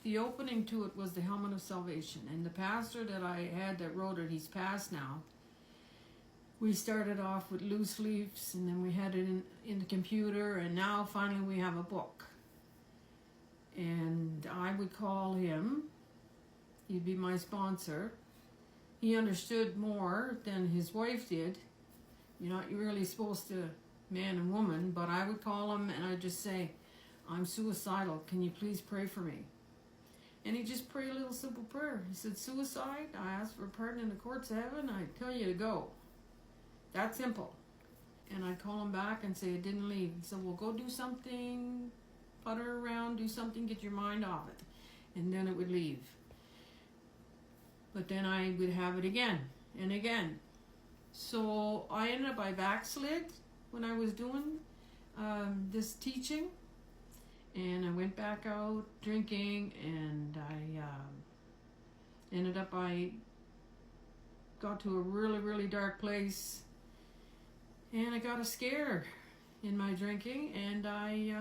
the opening to it was the helmet of salvation. And the pastor that I had that wrote it, he's passed now. We started off with loose leaves, and then we had it in the computer, and now finally we have a book. And I would call him. He'd be my sponsor. He understood more than his wife did. You're not really supposed to, man and woman, but I would call him and I'd just say, I'm suicidal. Can you please pray for me? And he'd just pray a little simple prayer. He said, suicide? I ask for pardon in the courts of heaven. I tell you to go. That simple. And I'd call him back and say it didn't leave. He said, well, go do something, putter around, do something, get your mind off it. And then it would leave. But then I would have it again and again. So I backslid when I was doing this teaching. And I went back out drinking, and I got to a really, really dark place. And I got a scare in my drinking, and I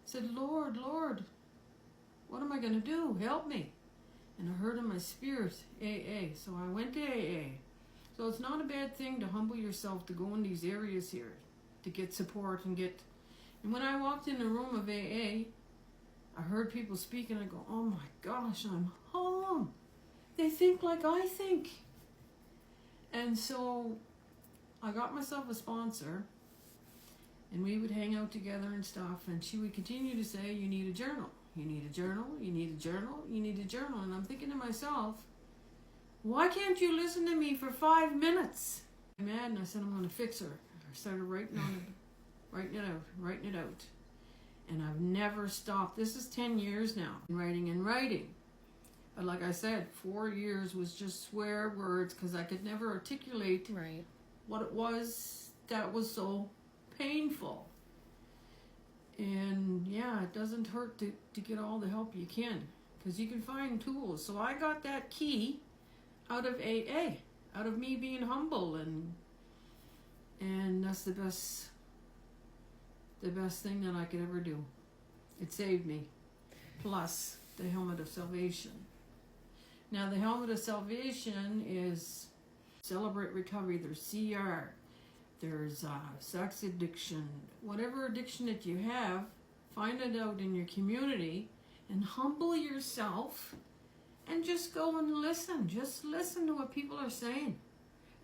said, Lord, what am I going to do? Help me. And I heard in my spirit, AA. So I went to AA. So it's not a bad thing to humble yourself to go in these areas here, to get support and get... And when I walked in the room of AA, I heard people speak, and I go, oh my gosh, I'm home. They think like I think. And so I got myself a sponsor, and we would hang out together and stuff, and she would continue to say, you need a journal. You need a journal, you need a journal, you need a journal. And I'm thinking to myself, why can't you listen to me for 5 minutes? I'm mad, and I said, I'm going to fix her. I started writing it out. And I've never stopped. This is 10 years now, writing. But like I said, 4 years was just swear words, because I could never articulate what it was that was so painful. And yeah, it doesn't hurt to get all the help you can, because you can find tools. So I got that key out of AA, out of me being humble, and that's the best thing that I could ever do. It saved me. Plus the helmet of salvation. Now the helmet of salvation is Celebrate Recovery. There's CR. There's sex addiction. Whatever addiction that you have, find it out in your community and humble yourself and just go and listen. Just listen to what people are saying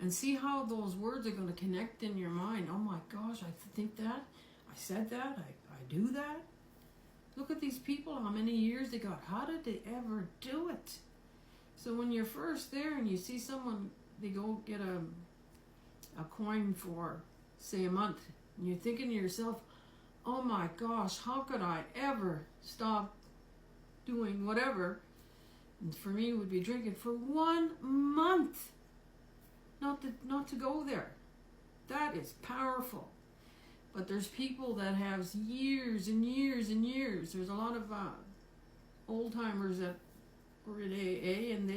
and see how those words are going to connect in your mind. Oh my gosh, I think that. I said that. I do that. Look at these people, how many years they got. How did they ever do it? So when you're first there and you see someone, they go get a coin for, say, a month, and you're thinking to yourself, oh my gosh, how could I ever stop doing whatever? And for me, it would be drinking for 1 month. Not to go there. That is powerful. But there's people that have years and years and years. There's a lot of old-timers that were in AA, and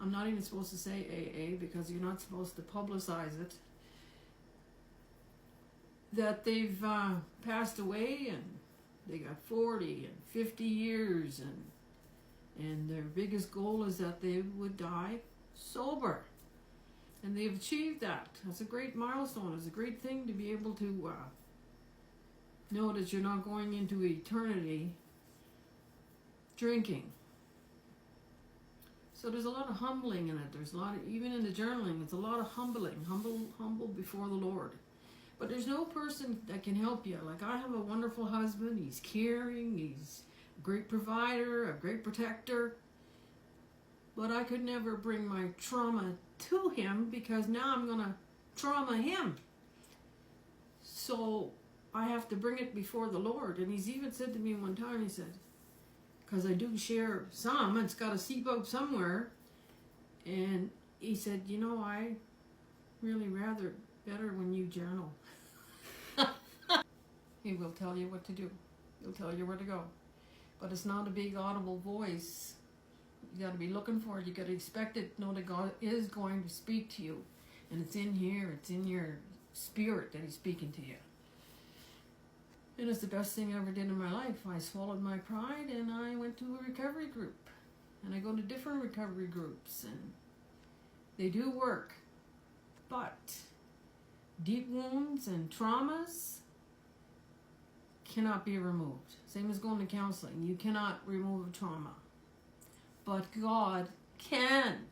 I'm not even supposed to say AA because you're not supposed to publicize it, that they've passed away, and they got 40 and 50 years, and their biggest goal is that they would die sober. And they've achieved that. That's a great milestone. It's a great thing to be able to know that you're not going into eternity drinking. So there's a lot of humbling in it. There's a lot of, even in the journaling, it's a lot of humbling. Humble before the Lord. But there's no person that can help you. Like, I have a wonderful husband. He's caring. He's a great provider, a great protector. But I could never bring my trauma to him, because now I'm going to trauma him. So I have to bring it before the Lord. And he's even said to me one time, he said, because I do share some, it's got to seep out somewhere. And he said, you know, I really rather better when you journal. He will tell you what to do. He'll tell you where to go. But it's not a big audible voice. You got to be looking for it. You got to expect it. Know that God is going to speak to you, and it's in here. It's in your spirit that He's speaking to you. And it's the best thing I ever did in my life. I swallowed my pride and I went to a recovery group. And I go to different recovery groups and they do work. But deep wounds and traumas cannot be removed. Same as going to counseling. You cannot remove a trauma. But God can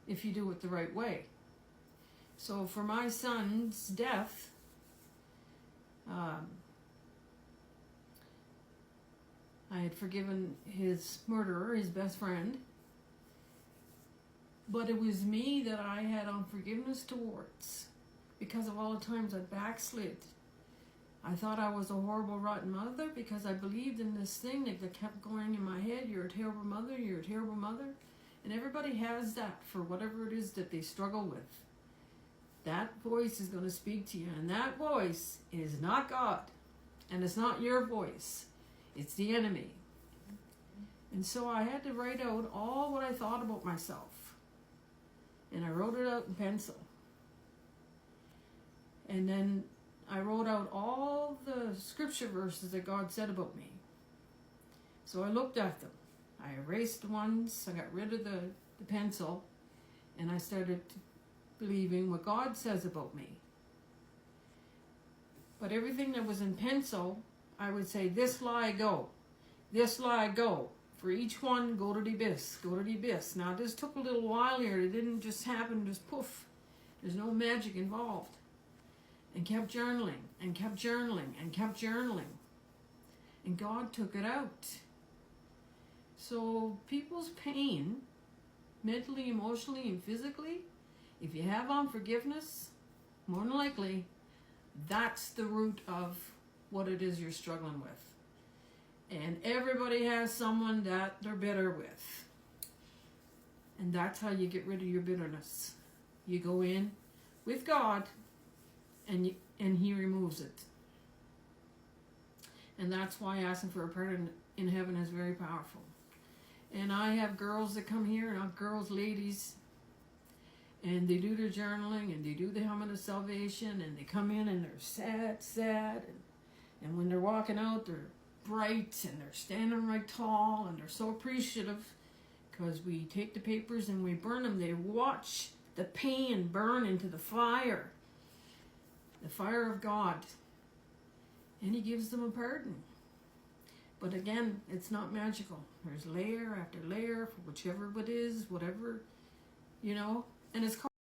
if you do it the right way. So for my son's death, I had forgiven his murderer, his best friend, but it was me that I had unforgiveness towards because of all the times I backslid. I thought I was a horrible, rotten mother because I believed in this thing that kept going in my head. You're a terrible mother, you're a terrible mother. And everybody has that for whatever it is that they struggle with. That voice is going to speak to you, and that voice is not God, and it's not your voice. It's the enemy. And so I had to write out all what I thought about myself. And I wrote it out in pencil. And then I wrote out all the scripture verses that God said about me. So I looked at them. I erased ones, I got rid of the pencil, and I started believing what God says about me. But everything that was in pencil, I would say, this lie go, this lie go. For each one, go to the abyss, go to the abyss. Now this took a little while here. It didn't just happen, just poof. There's no magic involved. And kept journaling, and kept journaling, and kept journaling. And God took it out. So people's pain, mentally, emotionally, and physically, if you have unforgiveness, more than likely, that's the root of what it is you're struggling with. And everybody has someone that they're bitter with. And that's how you get rid of your bitterness. You go in with God, and He removes it. And that's why asking for a prayer in heaven is very powerful. And I have girls that come here, not girls, ladies, and they do their journaling, and they do the helmet of salvation, and they come in and they're sad, and when they're walking out, they're bright, and they're standing right tall, and they're so appreciative, because we take the papers and we burn them. They watch the pain burn into the fire of God, and He gives them a pardon. But again, it's not magical. There's layer after layer for whichever it is, whatever, and it's called